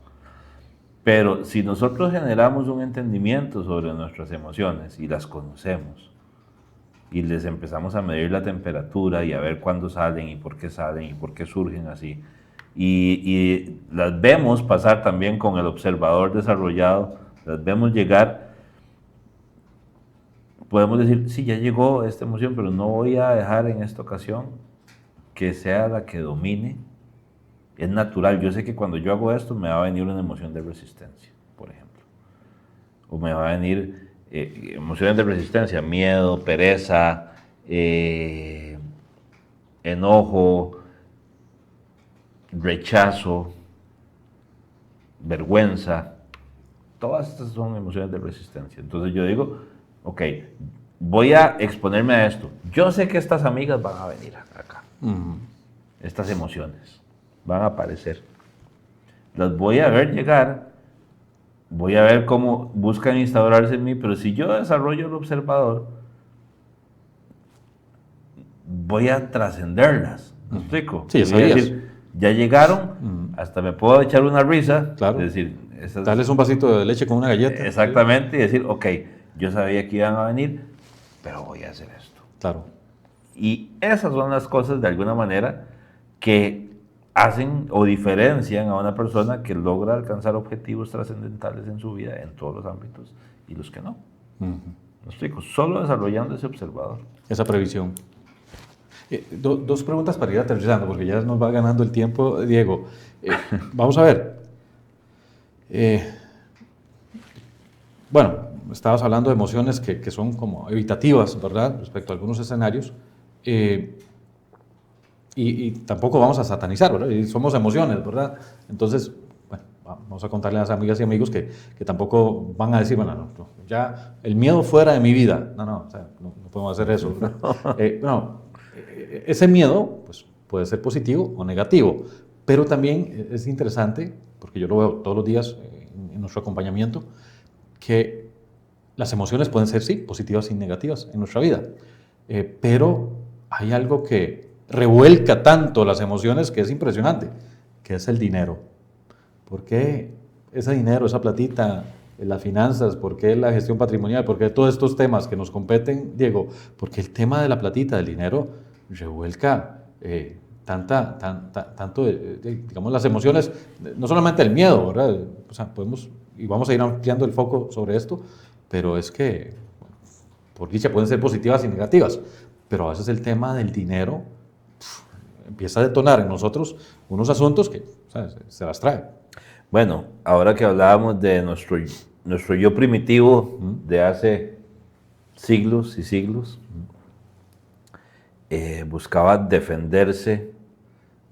Pero si nosotros generamos un entendimiento sobre nuestras emociones y las conocemos, y les empezamos a medir la temperatura y a ver cuándo salen y por qué surgen así, y las vemos pasar también con el observador desarrollado, las vemos llegar, podemos decir, sí, ya llegó esta emoción, pero no voy a dejar en esta ocasión que sea la que domine. Es natural, yo sé que cuando yo hago esto me va a venir una emoción de resistencia, por ejemplo, o me va a venir emociones de resistencia, miedo, pereza, enojo, rechazo, vergüenza. Todas estas son emociones de resistencia. Entonces yo digo, ok, voy a exponerme a esto. Yo sé que estas amigas van a venir acá. Estas emociones van a aparecer. Las voy a ver llegar. Voy a ver cómo buscan instaurarse en mí, pero si yo desarrollo el observador, voy a trascenderlas. ¿Me explico? Sí, voy a decir, ya llegaron, hasta me puedo echar una risa. Claro. Es decir, darles un vasito de leche con una galleta. Exactamente, y decir, ok, yo sabía que iban a venir, pero voy a hacer esto. Claro. Y esas son las cosas, de alguna manera, que hacen o diferencian a una persona que logra alcanzar objetivos trascendentales en su vida, en todos los ámbitos, y los que no. ¿Me explico? Solo desarrollando ese observador. Esa previsión. Dos preguntas para ir aterrizando, porque ya nos va ganando el tiempo, Diego. Vamos a ver. Bueno, estabas hablando de emociones que son como evitativas, ¿verdad? Respecto a algunos escenarios. Y tampoco vamos a satanizar, ¿verdad? Y somos emociones, ¿verdad? Entonces, bueno, vamos a contarle a las amigas y amigos que tampoco van a decir, bueno, no, ya el miedo fuera de mi vida. No, o sea, no podemos hacer eso, ¿verdad? Ese miedo pues, puede ser positivo o negativo, pero también es interesante, porque yo lo veo todos los días en nuestro acompañamiento, que las emociones pueden ser, sí, positivas y negativas en nuestra vida, pero hay algo que revuelca tanto las emociones que es impresionante, que es el dinero. ¿Por qué ese dinero, esa platita, las finanzas, por qué la gestión patrimonial, por qué todos estos temas que nos competen, Diego? Porque el tema de la platita, del dinero, revuelca tanto, digamos, las emociones, no solamente el miedo, ¿verdad? O sea, podemos, y vamos a ir ampliando el foco sobre esto, pero es que, bueno, por dicha, pueden ser positivas y negativas, pero a veces el tema del dinero empieza a detonar en nosotros unos asuntos que, o sea, se las trae. Bueno, ahora que hablábamos de nuestro yo primitivo de hace siglos y siglos, buscaba defenderse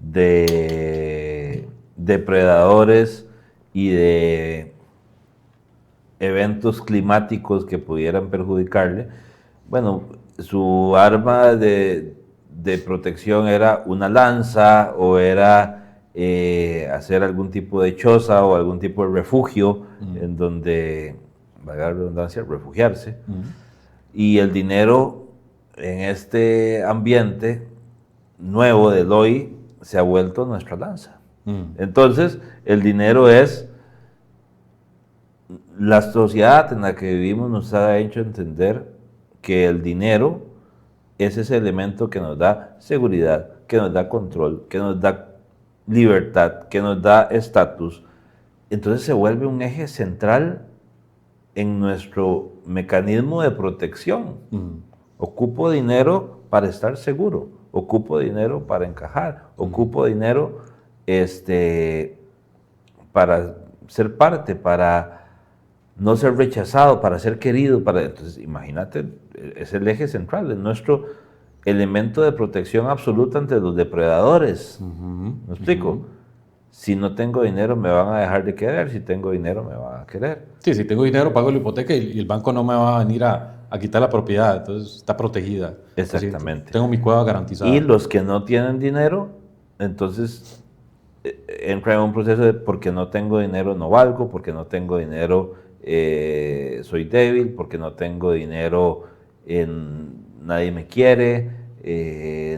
de depredadores y de eventos climáticos que pudieran perjudicarle. Bueno, su arma de protección era una lanza o era hacer algún tipo de choza o algún tipo de refugio en donde, valga la redundancia, refugiarse. Y el dinero en este ambiente nuevo del hoy se ha vuelto nuestra lanza. Mm. Entonces, el dinero es, la sociedad en la que vivimos nos ha hecho entender que el dinero es ese elemento que nos da seguridad, que nos da control, que nos da libertad, que nos da estatus. Entonces se vuelve un eje central en nuestro mecanismo de protección. Mm. Ocupo dinero para estar seguro, ocupo dinero para encajar, ocupo dinero para ser parte, para no ser rechazado, para ser querido. Entonces, imagínate, es el eje central, es nuestro elemento de protección absoluta ante los depredadores. ¿Me explico? Si no tengo dinero me van a dejar de querer, si tengo dinero me van a querer. Sí, si tengo dinero pago la hipoteca y el banco no me va a venir a quitar la propiedad, entonces está protegida. Exactamente. Así, tengo mi cueva garantizada. Y los que no tienen dinero, entonces entra en un proceso de porque no tengo dinero no valgo, porque no tengo dinero soy débil, porque no tengo dinero nadie me quiere,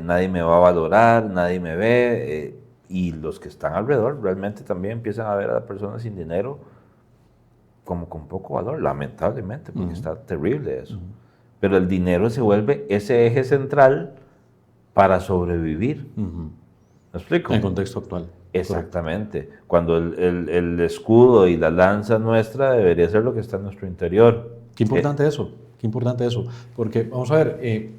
nadie me va a valorar, nadie me ve. Y los que están alrededor realmente también empiezan a ver a las personas sin dinero como con poco valor, lamentablemente, porque está terrible eso. Pero el dinero se vuelve ese eje central para sobrevivir. ¿Me explico? En el contexto actual. Exactamente. Cuando el escudo y la lanza nuestra debería ser lo que está en nuestro interior. Qué importante eso, qué importante eso. Porque, vamos a ver,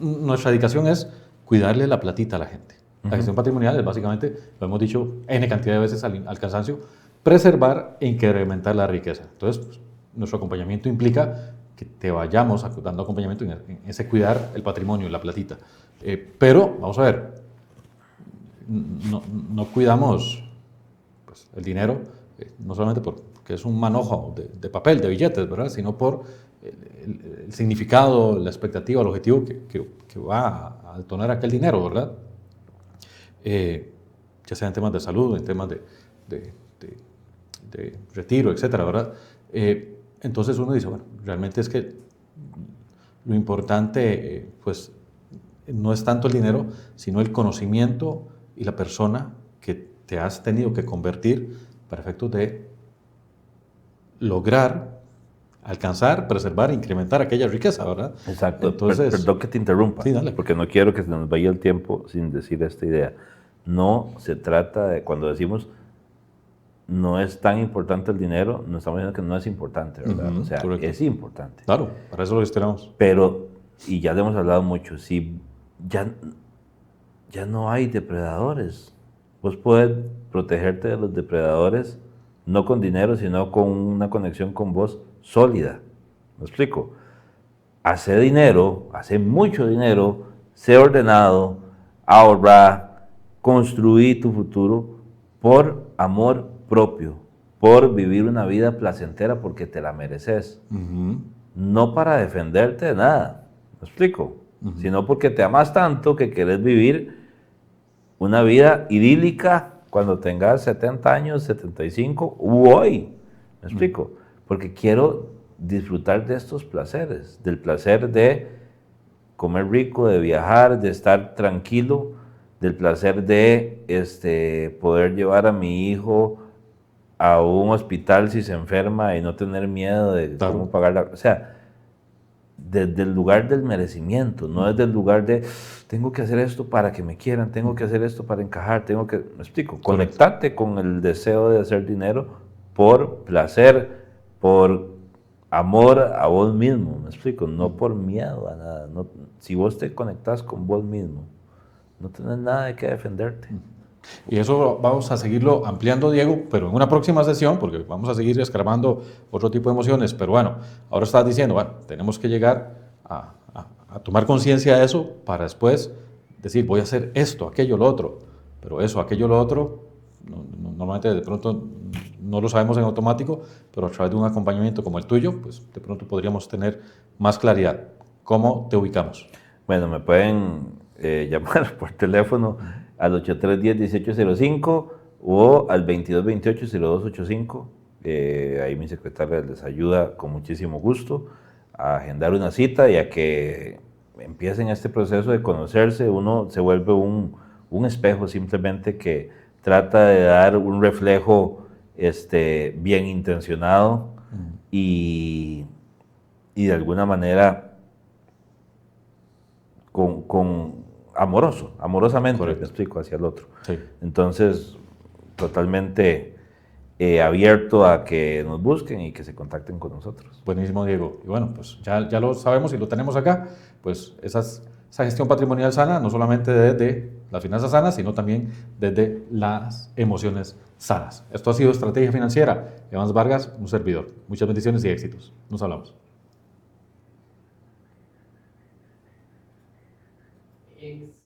nuestra dedicación es cuidarle la platita a la gente. La gestión patrimonial es básicamente, lo hemos dicho N cantidad de veces al cansancio, preservar e incrementar la riqueza. Entonces, pues, nuestro acompañamiento implica que te vayamos dando acompañamiento en ese cuidar el patrimonio, la platita. Pero, vamos a ver, no cuidamos pues, el dinero, no solamente porque es un manojo de papel, de billetes, ¿verdad? Sino por el significado, la expectativa, el objetivo que va a detonar aquel dinero, ¿verdad? Ya sea en temas de salud, en temas de retiro, etcétera, ¿verdad? Entonces uno dice, bueno, realmente es que lo importante, pues, no es tanto el dinero, sino el conocimiento y la persona que te has tenido que convertir para efectos de lograr, alcanzar, preservar, incrementar aquella riqueza, ¿verdad? Exacto. Entonces, Perdón que te interrumpa, sí, dale. porque no quiero que se nos vaya el tiempo sin decir esta idea. No se trata de, cuando decimos no es tan importante el dinero, no estamos diciendo que no es importante, ¿verdad? O sea, correcto. es importante. Claro, para eso lo gestionamos. Pero, y ya le hemos hablado mucho, si ya no hay depredadores, vos puedes protegerte de los depredadores no con dinero, sino con una conexión con vos sólida. ¿Me explico? Hace dinero, hace mucho dinero, sé ordenado, ahorra, construí tu futuro por amor propio, por vivir una vida placentera porque te la mereces. No para defenderte de nada, ¿me explico? Sino porque te amas tanto que querés vivir una vida idílica cuando tengas 70 años, 75 u hoy, ¿me explico? Porque quiero disfrutar de estos placeres, del placer de comer rico, de viajar, de estar tranquilo, del placer de poder llevar a mi hijo a un hospital si se enferma y no tener miedo de cómo pagar o sea, desde el lugar del merecimiento, no desde el lugar de tengo que hacer esto para que me quieran, tengo que hacer esto para encajar, me explico, conectarte con el deseo de hacer dinero por placer, por amor a vos mismo, me explico, no por miedo a nada. No, si vos te conectás con vos mismo, no tenés nada de qué defenderte. Y eso vamos a seguirlo ampliando, Diego, pero en una próxima sesión, porque vamos a seguir escarbando otro tipo de emociones. Pero bueno, ahora estás diciendo, bueno, tenemos que llegar a tomar conciencia de eso para después decir, voy a hacer esto, aquello, lo otro. Pero eso, aquello, lo otro, normalmente de pronto no lo sabemos en automático, pero a través de un acompañamiento como el tuyo, pues de pronto podríamos tener más claridad. ¿Cómo te ubicamos? Bueno, me pueden llamar por teléfono al 8310-1805 o al 2228-0285. Ahí mi secretaria les ayuda con muchísimo gusto a agendar una cita y a que empiecen este proceso de conocerse. Uno se vuelve un un espejo simplemente que trata de dar un reflejo bien intencionado y de alguna manera amorosamente, Correcto. me explico, hacia el otro. Sí. Entonces, totalmente abierto a que nos busquen y que se contacten con nosotros. Buenísimo, Diego. Y bueno, pues ya lo sabemos y lo tenemos acá, pues esa gestión patrimonial sana, no solamente desde las finanzas sanas, sino también desde las emociones sanas. Esto ha sido Estrategia Financiera. Evans Vargas, un servidor. Muchas bendiciones y éxitos. Nos hablamos. Ex-